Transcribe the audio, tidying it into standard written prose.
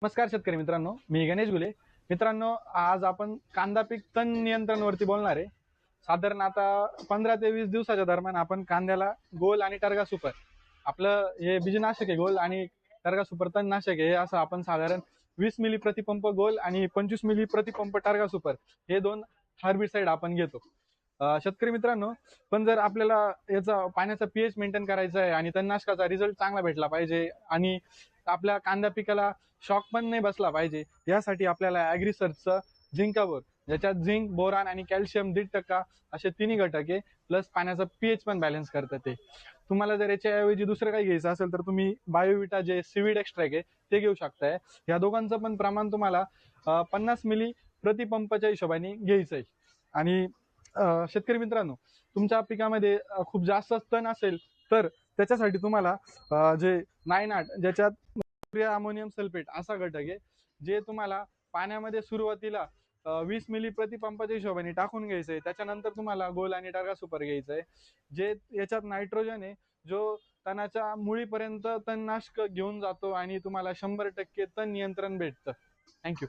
नमस्कार शेतकरी मित्रांनो, मी गणेश गुले. मित्रांनो, आज आपण कांदा पीक तण नियंत्रणवरती बोलणार आहे. साधारण आता 15 ते 20 दिवसाच्या दरम्यान आपण कांद्याला गोल आणि टर्गा सुपर, आपलं हे बीजनाशक आहे गोल आणि टर्गा सुपर तणनाशक आहे. हे असं आपण साधारण 20 मिली प्रतिपंप गोल आणि 25 मिली प्रतिपंप टर्गा सुपर हे दोन हार्बिसाइड आपण घेतो. शेतकरी मित्रांनो, पण जर आपल्याला याचा पाण्याचा पीएच मेंटेन करायचा आहे आणि तणनाशकाचा रिझल्ट चांगला भेटला पाहिजे आणि आपल्या कांदा पिकाला शॉक पण नाही बसला पाहिजे, यासाठी आपल्याला ॲग्रीसर्चचं झिंकाबोर, ज्याच्यात झिंक, बोरान आणि कॅल्शियम 1.5% असे तिन्ही घटक आहे, प्लस पाण्याचा पीएच पण बॅलन्स करतं. ते तुम्हाला जर याच्याऐवजी दुसरं काही घ्यायचं असेल तर तुम्ही बायोविटा जे सीविड एक्स्ट्रॅक्ट आहे ते घेऊ शकताय. या दोघांचं पण प्रमाण तुम्हाला 50 मिली प्रतिपंपाच्या हिशोबाने घ्यायचं आहे. आणि शेतकरी मित्रांनो, तुमच्या पिकामध्ये खूप जास्त तण असेल तर त्याच्यासाठी तुम्हाला जे 9-8 ज्याच्यात अमोनियम सल्फेट असा घटक आहे, जे तुम्हाला पाण्यामध्ये सुरुवातीला 20 मिली प्रतिपंपाच्या हिशोबाने टाकून घ्यायचं आहे. त्याच्यानंतर तुम्हाला गोल आणि टर्गा सुपर घ्यायचं आहे, जे याच्यात नायट्रोजन आहे, जो तणाच्या मुळीपर्यंत तणनाशक घेऊन जातो आणि तुम्हाला 100% तण नियंत्रण भेटतं. थँक्यू.